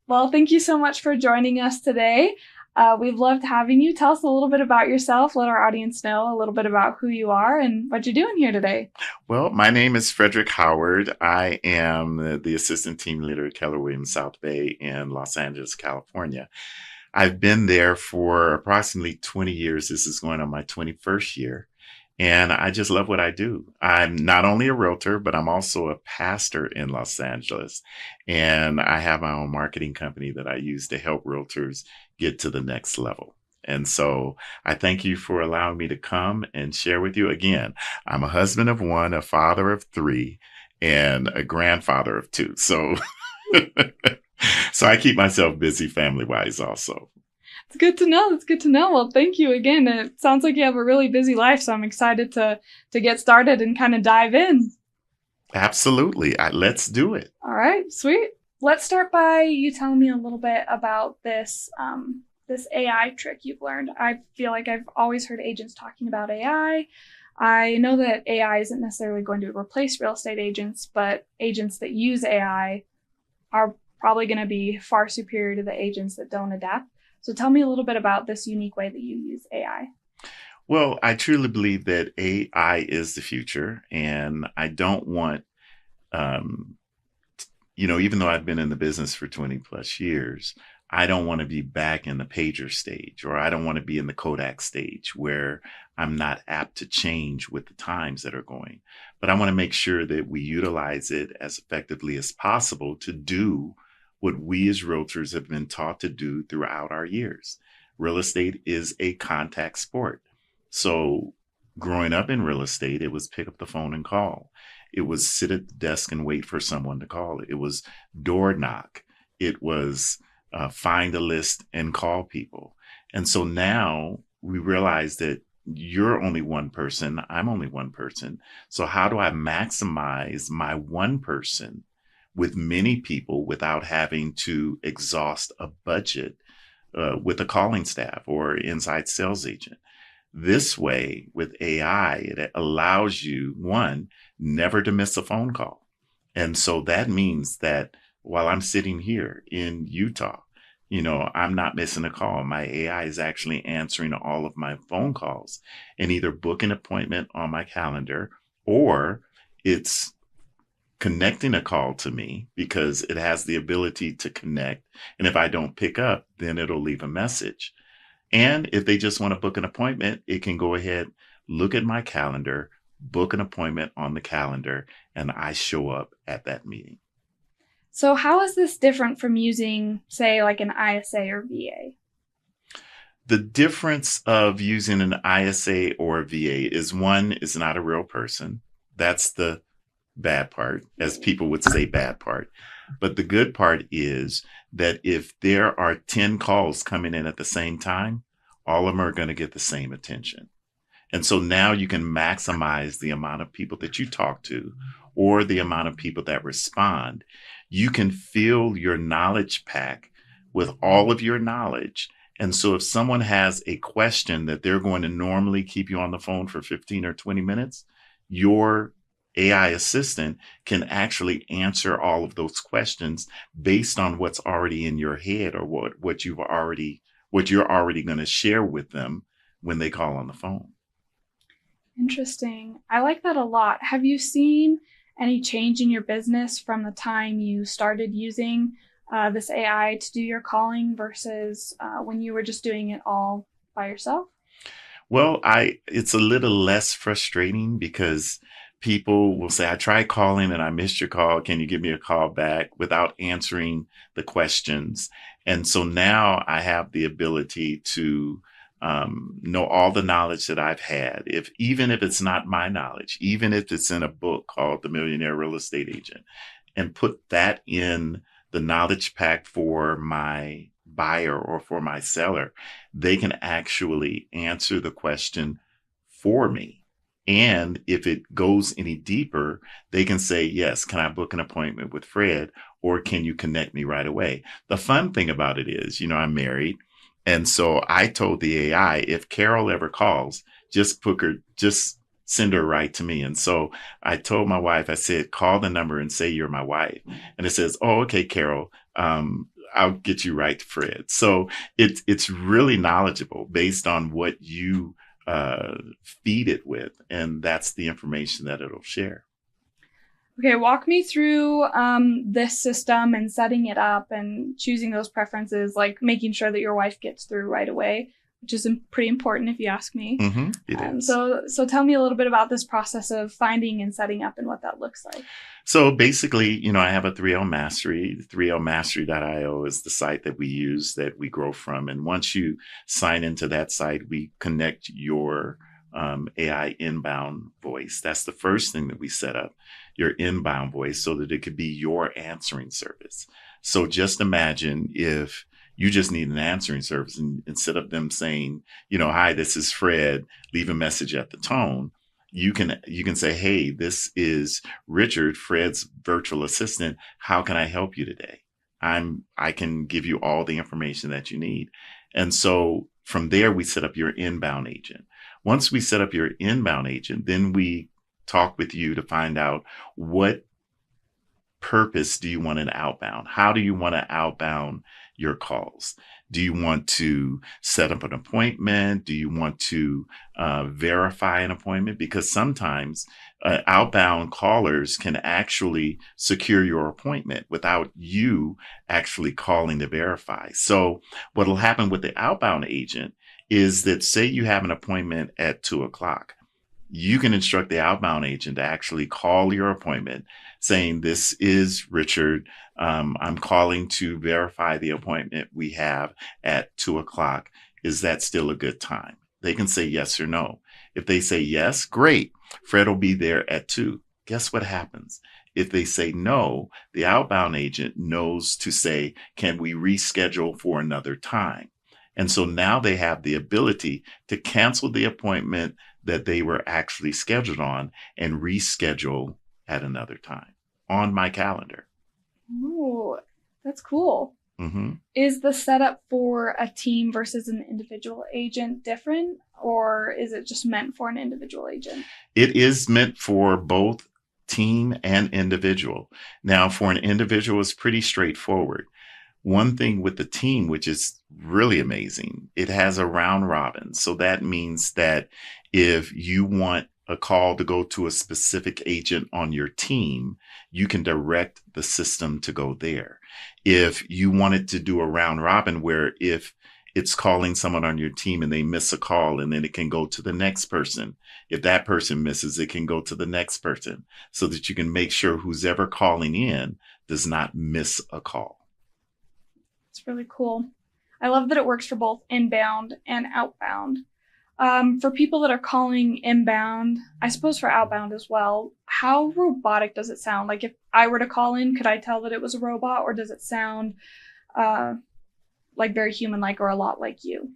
Well, thank you so much for joining us today. We've loved having you. Tell us a little bit about yourself. Let our audience know a little bit about who you are and what you're doing here today. Well, my name is Frederick Howard. I am the assistant team leader at Keller Williams South Bay in Los Angeles, California. I've been there for approximately 20 years. This is going on my 21st year. And I just love what I do. I'm not only a realtor, but I'm also a pastor in Los Angeles. And I have my own marketing company that I use to help realtors get to the next level. And so I thank you for allowing me to come and share with you again. I'm a husband of one, a father of three, and a grandfather of two. So, so I keep myself busy family wise also. It's good to know. It's good to know. Well, thank you again. It sounds like you have a really busy life, so I'm excited to get started and kind of dive in. Absolutely. Let's do it. All right, sweet. Let's start by you telling me a little bit about this AI trick you've learned. I feel like I've always heard agents talking about AI. I know that AI isn't necessarily going to replace real estate agents, but agents that use AI are probably going to be far superior to the agents that don't adapt. So tell me a little bit about this unique way that you use AI. Well, I truly believe that AI is the future, and I don't want, um, even though I've been in the business for 20 plus years, I don't want to be back in the pager stage, or I don't want to be in the Kodak stage where I'm not apt to change with the times that are going. But I want to make sure that we utilize it as effectively as possible to do what we as realtors have been taught to do throughout our years. Real estate is a contact sport. So growing up in real estate, it was pick up the phone and call. It was sit at the desk and wait for someone to call. It was door knock. It was find a list and call people. And so now we realize that you're only one person. I'm only one person. So how do I maximize my one person with many people without having to exhaust a budget with a calling staff or inside sales agent? This way, with AI, it allows you, one, never to miss a phone call. And so that means that while I'm sitting here in Utah, I'm not missing a call. My AI is actually answering all of my phone calls and either book an appointment on my calendar, or it's connecting a call to me because it has the ability to connect. And if I don't pick up, then it'll leave a message. And if they just want to book an appointment, it can go ahead, look at my calendar, book an appointment on the calendar, and I show up at that meeting. So how is this different from using, say, like an ISA or VA? The difference of using an ISA or a VA is one is not a real person. That's the bad part, as people would say, bad part. But the good part is that if there are 10 calls coming in at the same time, all of them are going to get the same attention. And so now you can maximize the amount of people that you talk to or the amount of people that respond. You can fill your knowledge pack with all of your knowledge. And so if someone has a question that they're going to normally keep you on the phone for 15 or 20 minutes, your AI assistant can actually answer all of those questions based on what's already in your head or what you're already going to share with them when they call on the phone. Interesting. I like that a lot. Have you seen any change in your business from the time you started using this AI to do your calling versus when you were just doing it all by yourself? Well, it's a little less frustrating because people will say, I tried calling and I missed your call. Can you give me a call back, without answering the questions? And so now I have the ability to know all the knowledge that I've had, even if it's not my knowledge, even if it's in a book called The Millionaire Real Estate Agent, and put that in the knowledge pack for my buyer or for my seller. They can actually answer the question for me. And if it goes any deeper, they can say, yes, can I book an appointment with Fred, or can you connect me right away? The fun thing about it is, I'm married. And so I told the AI, if Carol ever calls, just send her right to me. And so I told my wife, I said, call the number and say you're my wife. And it says, oh, okay, Carol, I'll get you right to Fred. So it's really knowledgeable based on what you feed it with, and that's the information that it'll share. Okay, walk me through this system and setting it up and choosing those preferences, like making sure that your wife gets through right away, which is pretty important if you ask me. Mm-hmm, it is. So tell me a little bit about this process of finding and setting up and what that looks like. So basically, I have a 3L Mastery. 3lmastery.io is the site that we use, that we grow from. And once you sign into that site, we connect your AI inbound voice. That's the first thing that we set up, your inbound voice, so that it could be your answering service. So just imagine if you just need an answering service, and instead of them saying, hi, this is Fred, leave a message at the tone, you can say, hey, this is Richard, Fred's virtual assistant. How can I help you today? I can give you all the information that you need. And so from there, we set up your inbound agent. Once we set up your inbound agent, then we talk with you to find out what purpose do you want an outbound? How do you want to outbound your calls? Do you want to set up an appointment? Do you want to verify an appointment? Because sometimes outbound callers can actually secure your appointment without you actually calling to verify. So what will happen with the outbound agent is that, say you have an appointment at 2:00. You can instruct the outbound agent to actually call your appointment saying, this is Richard. I'm calling to verify the appointment we have at 2:00. Is that still a good time? They can say yes or no. If they say yes, great. Fred will be there at 2:00. Guess what happens? If they say no, the outbound agent knows to say, can we reschedule for another time? And so now they have the ability to cancel the appointment that they were actually scheduled on and reschedule at another time on my calendar. Oh, that's cool. Mm-hmm. Is the setup for a team versus an individual agent different, or is it just meant for an individual agent? It is meant for both team and individual. Now, for an individual, it's pretty straightforward. One thing with the team, which is really amazing, it has a round robin. So that means that if you want a call to go to a specific agent on your team, you can direct the system to go there. If you wanted to do a round robin where if it's calling someone on your team and they miss a call, and then it can go to the next person. If that person misses, it can go to the next person, so that you can make sure who's ever calling in does not miss a call. It's really cool. I love that it works for both inbound and outbound. For people that are calling inbound, I suppose for outbound as well, how robotic does it sound? Like if I were to call in, could I tell that it was a robot, or does it sound like very human-like or a lot like you?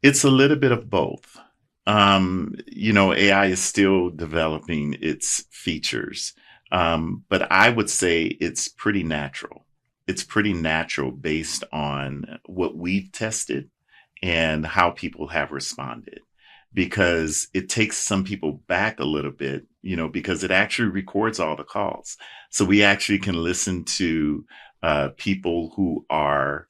It's a little bit of both. AI is still developing its features, but I would say it's pretty natural. It's pretty natural based on what we've tested and how people have responded, because it takes some people back a little bit, because it actually records all the calls. So we actually can listen to people who are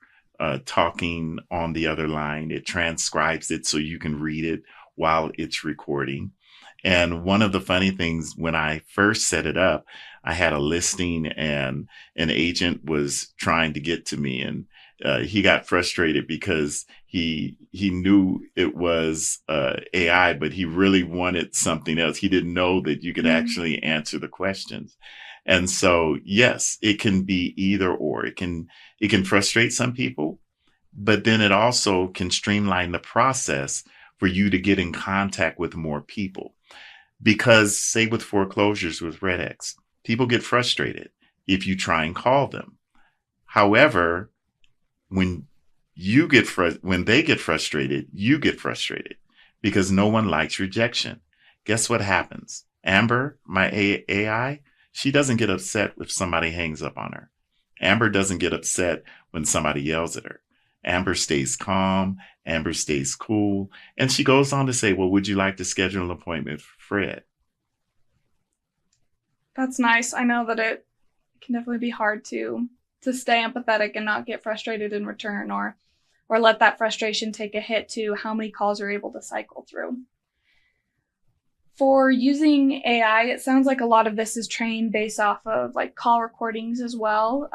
talking on the other line. It transcribes it so you can read it while it's recording. And one of the funny things, when I first set it up, I had a listing and an agent was trying to get to me, and he got frustrated because he knew it was AI, but he really wanted something else. He didn't know that you could actually answer the questions. And so, yes, it can be either or. It can frustrate some people, but then it also can streamline the process for you to get in contact with more people. Because, say, with foreclosures with REDX, people get frustrated if you try and call them. However, when they get frustrated, you get frustrated, because no one likes rejection. Guess what happens? Amber, my AI, she doesn't get upset if somebody hangs up on her. Amber doesn't get upset when somebody yells at her. Amber stays calm. Amber stays cool. And she goes on to say, well, would you like to schedule an appointment for Fred? That's nice. I know that it can definitely be hard to to stay empathetic and not get frustrated in return, or let that frustration take a hit to how many calls you're able to cycle through. For using AI, it sounds like a lot of this is trained based off of like call recordings as well,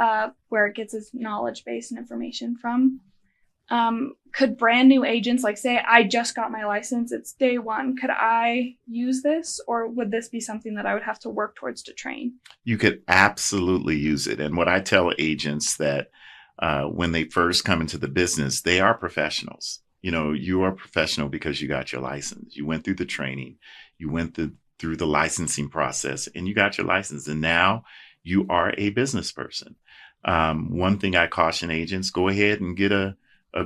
where it gets its knowledge base and information from. Could brand new agents, like say I just got my license, it's day one, could I use this, or would this be something that I would have to work towards to train? You could absolutely use it. And what I tell agents that when they first come into the business, they are professionals. You are a professional because you got your license. You went through the training, you went through the licensing process, and you got your license. And now you are a business person. One thing I caution agents, go ahead and get a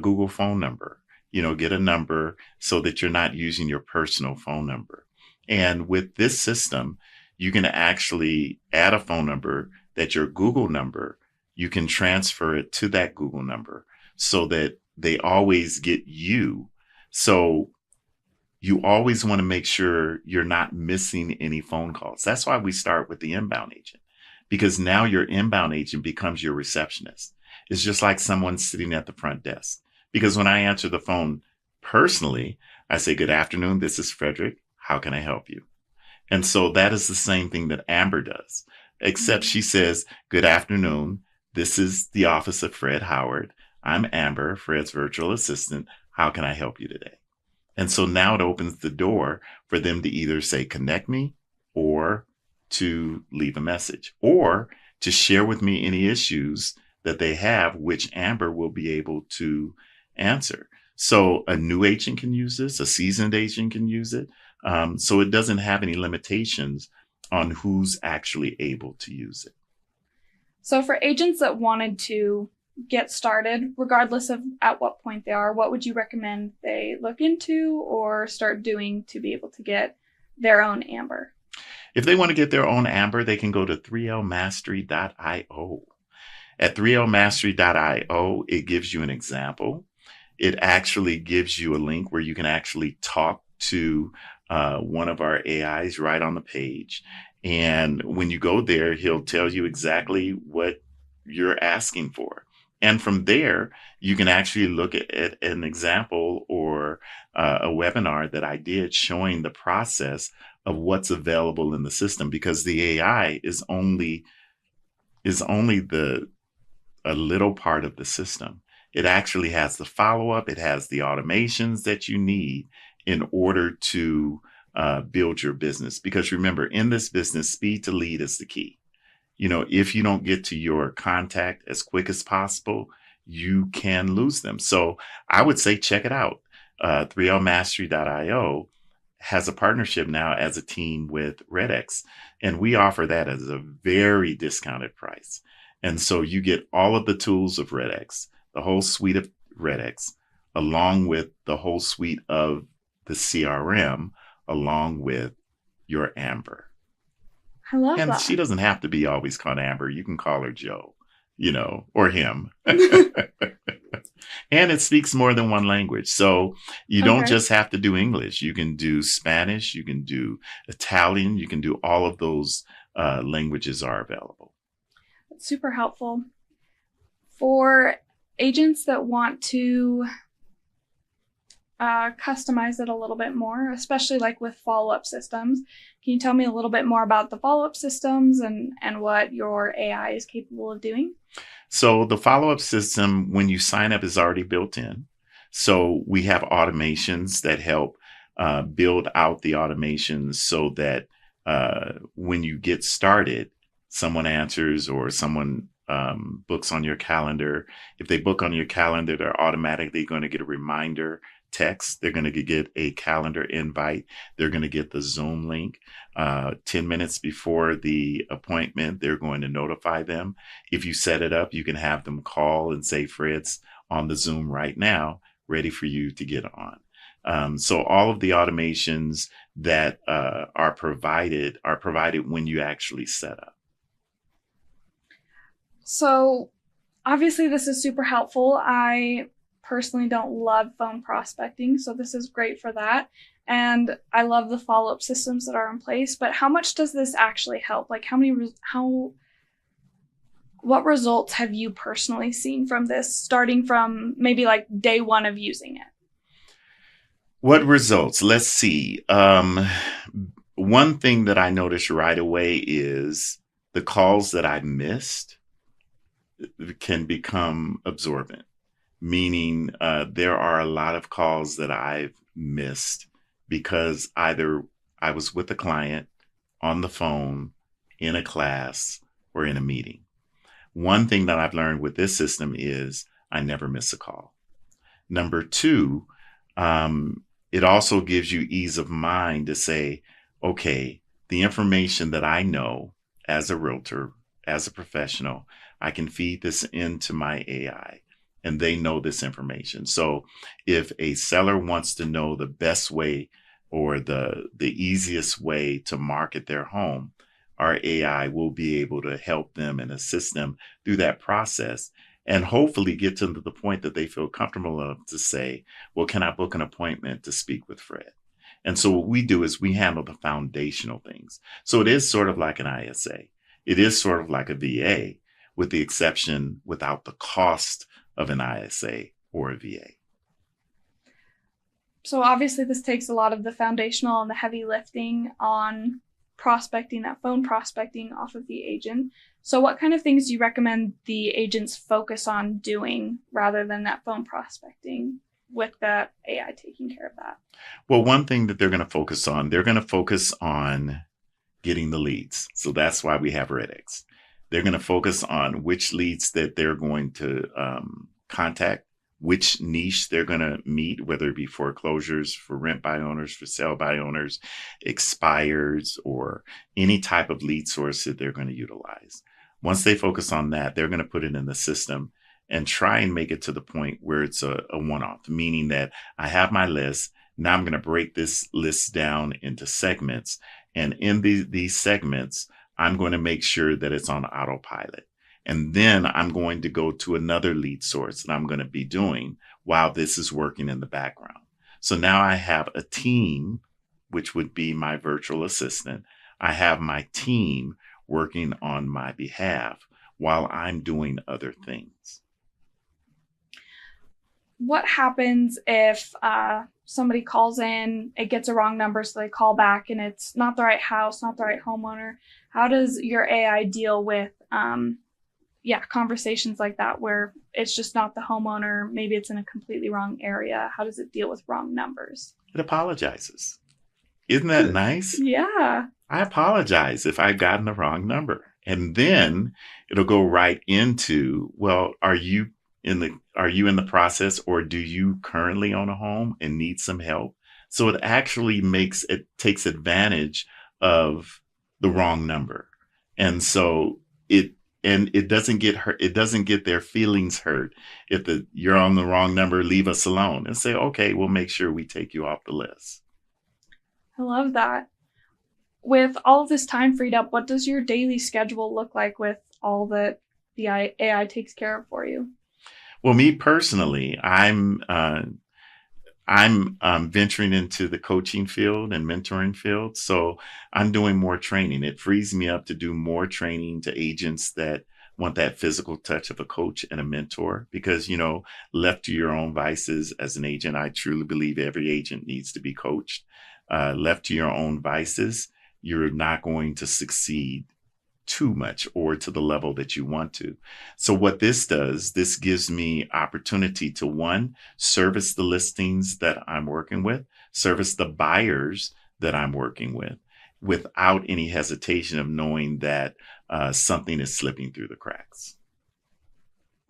Google phone number, get a number so that you're not using your personal phone number. And with this system, you can actually add a phone number that your Google number, you can transfer it to that Google number so that they always get you. So you always want to make sure you're not missing any phone calls. That's why we start with the inbound agent, because now your inbound agent becomes your receptionist. It's just like someone sitting at the front desk. Because when I answer the phone personally, I say, "Good afternoon, this is Frederick. How can I help you?" And so that is the same thing that Amber does, except she says, "Good afternoon. This is the office of Fred Howard. I'm Amber, Fred's virtual assistant. How can I help you today?" And so now it opens the door for them to either say, "Connect me," or to leave a message, or to share with me any issues that they have, which Amber will be able to answer. So a new agent can use this, a seasoned agent can use it. So it doesn't have any limitations on who's actually able to use it. So for agents that wanted to get started, regardless of at what point they are, what would you recommend they look into or start doing to be able to get their own Amber? If they want to get their own Amber, they can go to 3lmastery.io. At 3lmastery.io, it gives you an example. It actually gives you a link where you can actually talk to one of our AIs right on the page. And when you go there, he'll tell you exactly what you're asking for. And from there, you can actually look at an example or a webinar that I did showing the process of what's available in the system, because the AI is only a little part of the system. It actually has the follow-up. It has the automations that you need in order to build your business. Because remember, in this business, speed to lead is the key. If you don't get to your contact as quick as possible, you can lose them. So I would say check it out. 3lmastery.io has a partnership now as a team with REDX, and we offer that as a very discounted price. And so you get all of the tools of REDX, the whole suite of REDX, along with the whole suite of the CRM, along with your Amber. I love and that. She doesn't have to be always called Amber. You can call her Joe, or him. And it speaks more than one language. So you don't just have to do English. You can do Spanish. You can do Italian. You can do all of those languages are available. That's super helpful. For agents that want to customize it a little bit more, especially like with follow-up systems, can you tell me a little bit more about the follow-up systems and what your AI is capable of doing? So the follow-up system, when you sign up, is already built in. So we have automations that help build out the automations so that when you get started, someone answers or someone books on your calendar. If they book on your calendar, they're automatically going to get a reminder text. They're going to get a calendar invite. They're going to get the Zoom link 10 minutes before the appointment. They're going to notify them. If you set it up, you can have them call and say, "Fred's on the Zoom right now, ready for you to get on." So all of the automations that are provided when you actually set up. So obviously this is super helpful. I personally don't love phone prospecting, so this is great for that. And I love the follow-up systems that are in place, but how much does this actually help? Like how What results have you personally seen from this, starting from maybe like day one of using it? What results? Let's see. One thing that I noticed right away is the calls that I missed can become absorbent, meaning there are a lot of calls that I've missed because either I was with a client on the phone, in a class, or in a meeting. One thing that I've learned with this system is I never miss a call. Number two, it also gives you ease of mind to say, okay, the information that I know as a realtor, as a professional, I can feed this into my AI and they know this information. So if a seller wants to know the best way or the easiest way to market their home, our AI will be able to help them and assist them through that process and hopefully get to the point that they feel comfortable enough to say, well, can I book an appointment to speak with Fred? And so what we do is we handle the foundational things. So it is sort of like an ISA. It is sort of like a VA, with the exception without the cost of an ISA or a VA. So obviously this takes a lot of the foundational and the heavy lifting on prospecting, that phone prospecting off of the agent. So what kind of things do you recommend the agents focus on doing rather than that phone prospecting, with the AI taking care of that? Well, one thing that they're going to focus on getting the leads. So that's why we have REDX. They're going to focus on which leads that they're going to contact, which niche they're going to meet, whether it be foreclosures, for rent by owners, for sale by owners, expires, or any type of lead source that they're going to utilize. Once they focus on that, they're going to put it in the system and try and make it to the point where it's a one-off, meaning that I have my list. Now I'm going to break this list down into segments. And in these segments, I'm going to make sure that it's on autopilot. And then I'm going to go to another lead source that I'm going to be doing while this is working in the background. So now I have a team, which would be my virtual assistant. I have my team working on my behalf while I'm doing other things. What happens if somebody calls in, it gets a wrong number, so they call back and it's not the right house, not the right homeowner? How does your AI deal with conversations like that where it's just not the homeowner, maybe it's in a completely wrong area? How does it deal with wrong numbers? It apologizes. Isn't that nice? Yeah. I apologize if I've gotten the wrong number. And then it'll go right into, well, are you in the process, or do you currently own a home and need some help? So it actually takes advantage of the wrong number. And so it doesn't get hurt. It doesn't get their feelings hurt. If you're on the wrong number, leave us alone and say, okay, we'll make sure we take you off the list. I love that. With all of this time freed up, what does your daily schedule look like with all that the AI takes care of for you? Well, me personally, I'm venturing into the coaching field and mentoring field. So I'm doing more training. It frees me up to do more training to agents that want that physical touch of a coach and a mentor, because, left to your own vices as an agent, I truly believe every agent needs to be coached. Left to your own vices, you're not going to succeed too much or to the level that you want to. So what this does, this gives me opportunity to, one, service the listings that I'm working with, service the buyers that I'm working with, without any hesitation of knowing that something is slipping through the cracks.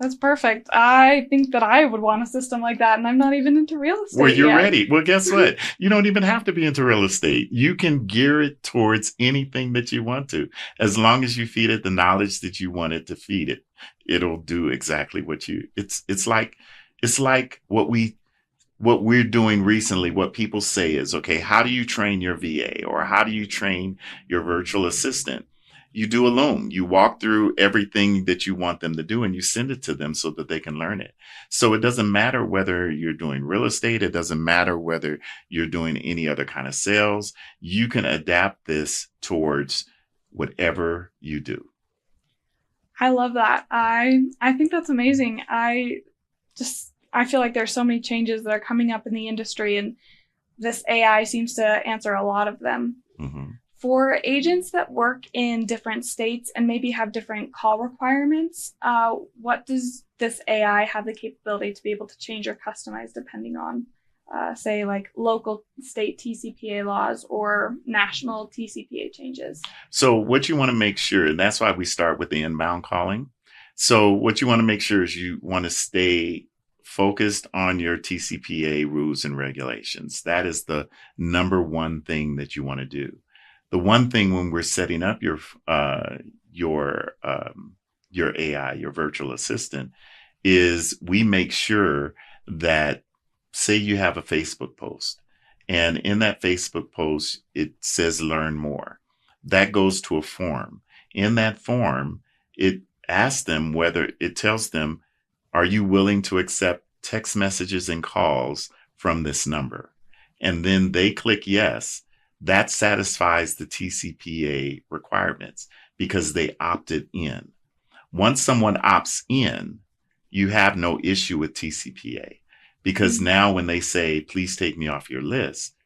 That's perfect. I think that I would want a system like that, and I'm not even into real estate. Well, you're yet. ready. Well, guess what? You don't even have to be into real estate. You can gear it towards anything that you want to. As long as you feed it the knowledge that you want it to feed it, it'll do exactly what it's like what we're doing recently. What people say is, okay, how do you train your VA, or how do you train your virtual assistant? You do a Loom. You walk through everything that you want them to do and you send it to them so that they can learn it. So it doesn't matter whether you're doing real estate. It doesn't matter whether you're doing any other kind of sales. You can adapt this towards whatever you do. I love that. I think that's amazing. I feel like there's so many changes that are coming up in the industry, and this AI seems to answer a lot of them. Mm-hmm. For agents that work in different states and maybe have different call requirements, what does this AI have the capability to be able to change or customize depending on, say, like local state TCPA laws or national TCPA changes? So what you want to make sure, and that's why we start with the inbound calling. So what you want to make sure is you want to stay focused on your TCPA rules and regulations. That is the number one thing that you want to do. The one thing when we're setting up your AI, your virtual assistant, is we make sure that, say you have a Facebook post, and in that Facebook post, it says learn more. That goes to a form. In that form, it asks them it tells them, are you willing to accept text messages and calls from this number? And then they click yes. That satisfies the TCPA requirements because they opted in. Once someone opts in, you have no issue with TCPA, because now when they say, please take me off your list,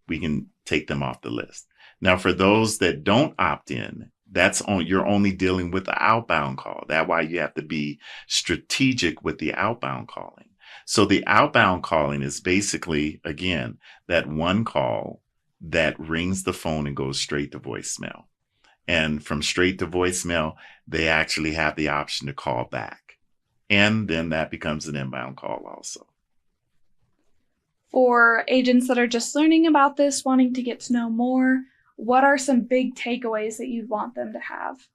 we can take them off the list. Now, for those that don't opt in, you're only dealing with the outbound call. That's why you have to be strategic with the outbound calling. So the outbound calling is basically, again, that one call that rings the phone and goes straight to voicemail. And from straight to voicemail, they actually have the option to call back. And then that becomes an inbound call also. For agents that are just learning about this, wanting to get to know more, what are some big takeaways that you'd want them to have?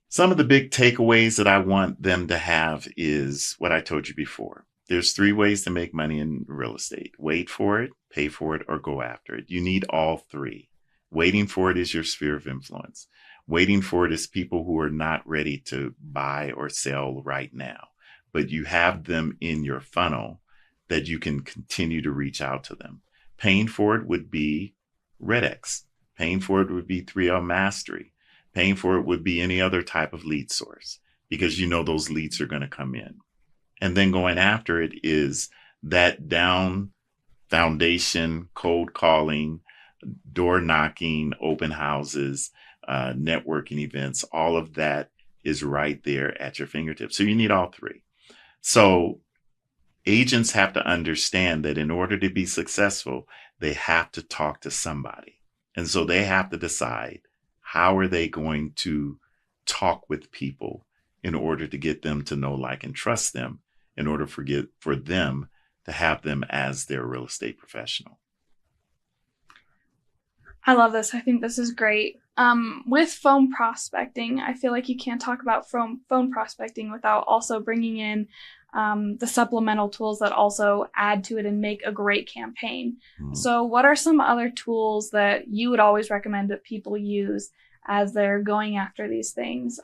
Some of the big takeaways that I want them to have is what I told you before. There's 3 ways to make money in real estate: wait for it, pay for it, or go after it. You need all 3. Waiting for it is your sphere of influence. Waiting for it is people who are not ready to buy or sell right now, but you have them in your funnel that you can continue to reach out to them. Paying for it would be REDX. Paying for it would be 3L Mastery. Paying for it would be any other type of lead source, because you know those leads are going to come in. And then going after it is that down foundation, cold calling, door knocking, open houses, networking events. All of that is right there at your fingertips. So you need all 3. So agents have to understand that in order to be successful, they have to talk to somebody. And so they have to decide, how are they going to talk with people in order to get them to know, like, and trust them, in order for them to have them as their real estate professional. I love this. I think this is great. With phone prospecting, I feel like you can't talk about phone prospecting without also bringing in the supplemental tools that also add to it and make a great campaign. So what are some other tools that you would always recommend that people use as they're going after these things,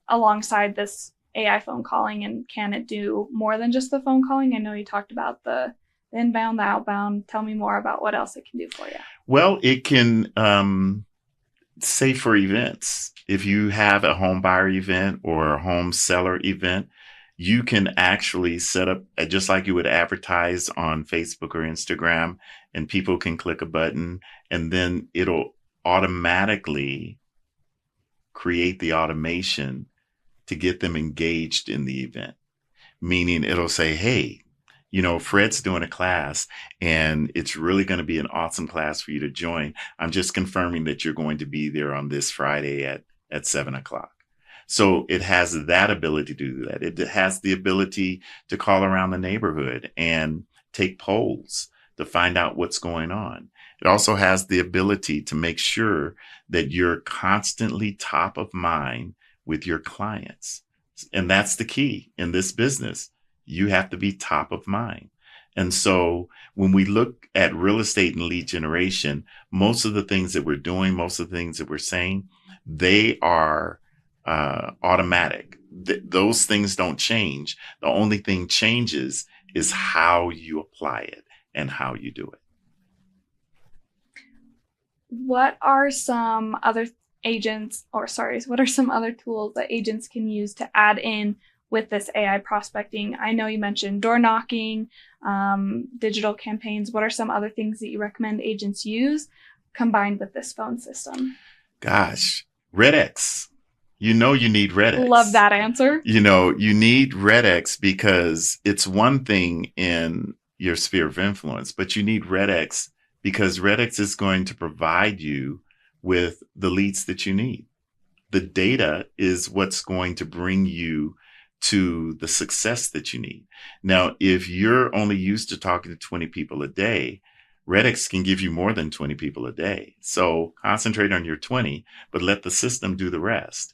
alongside this AI phone calling? And can it do more than just the phone calling? I know you talked about the inbound, the outbound. Tell me more about what else it can do for you. Well, it can, say for events, if you have a home buyer event or a home seller event, you can actually set up just like you would advertise on Facebook or Instagram, and people can click a button and then it'll automatically create the automation to get them engaged in the event. Meaning it'll say, hey, Fred's doing a class and it's really going to be an awesome class for you to join. I'm just confirming that you're going to be there on this Friday at 7:00. So it has that ability to do that. It has the ability to call around the neighborhood and take polls to find out what's going on. It also has the ability to make sure that you're constantly top of mind with your clients. And that's the key in this business. You have to be top of mind. And so when we look at real estate and lead generation, most of the things that we're doing, most of the things that we're saying, they are automatic. Those things don't change. The only thing changes is how you apply it and how you do it. What are some other what are some other tools that agents can use to add in with this AI prospecting? I know you mentioned door knocking, digital campaigns. What are some other things that you recommend agents use combined with this phone system? Gosh, REDX. You need REDX. Love that answer. You need REDX because it's one thing in your sphere of influence, but you need REDX because REDX is going to provide you with the leads that you need. The data is what's going to bring you to the success that you need. Now, if you're only used to talking to 20 people a day, REDX can give you more than 20 people a day. So concentrate on your 20, but let the system do the rest.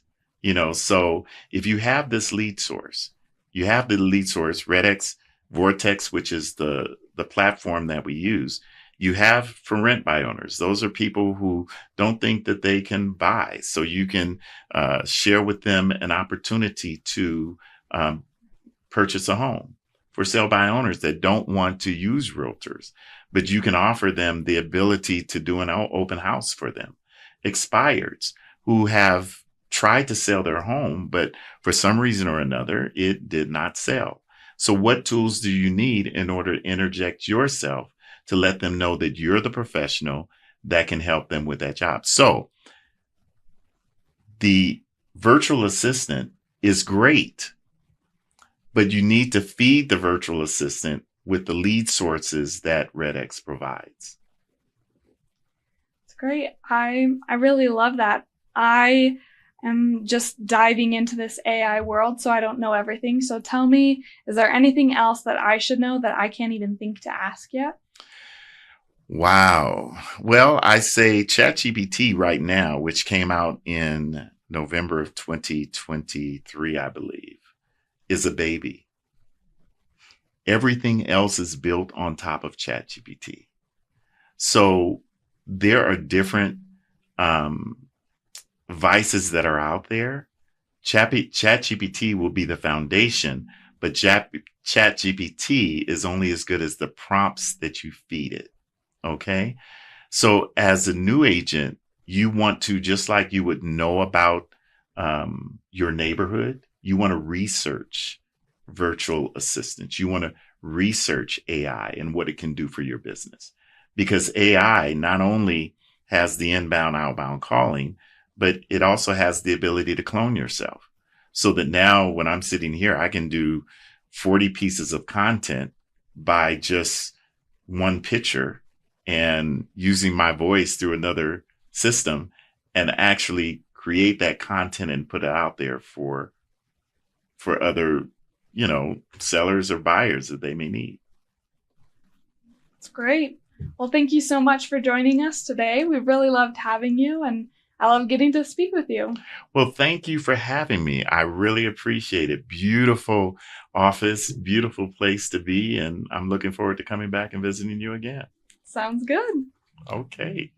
So if you have this lead source, REDX, Vortex, which is the platform that we use. You have for rent by owners. Those are people who don't think that they can buy. So you can share with them an opportunity to purchase a home. For sale by owners that don't want to use realtors, but you can offer them the ability to do an open house for them. Expireds who have tried to sell their home, but for some reason or another, it did not sell. So what tools do you need in order to interject yourself to let them know that you're the professional that can help them with that job? So the virtual assistant is great, but you need to feed the virtual assistant with the lead sources that REDX provides. It's great. I really love that. I am just diving into this AI world, so I don't know everything. So tell me, is there anything else that I should know that I can't even think to ask yet? Wow. Well, I say ChatGPT right now, which came out in November of 2023, I believe, is a baby. Everything else is built on top of ChatGPT. So there are different vices that are out there. ChatGPT will be the foundation, but ChatGPT is only as good as the prompts that you feed it. Okay. So as a new agent, you want to, just like you would know about your neighborhood, you want to research virtual assistants. You want to research AI and what it can do for your business, because AI not only has the inbound, outbound calling, but it also has the ability to clone yourself, so that now when I'm sitting here, I can do 40 pieces of content by just one picture and using my voice through another system and actually create that content and put it out there for other, sellers or buyers that they may need. That's great. Well, thank you so much for joining us today. We really loved having you, and I love getting to speak with you. Well, thank you for having me. I really appreciate it. Beautiful office, beautiful place to be. And I'm looking forward to coming back and visiting you again. Sounds good. Okay.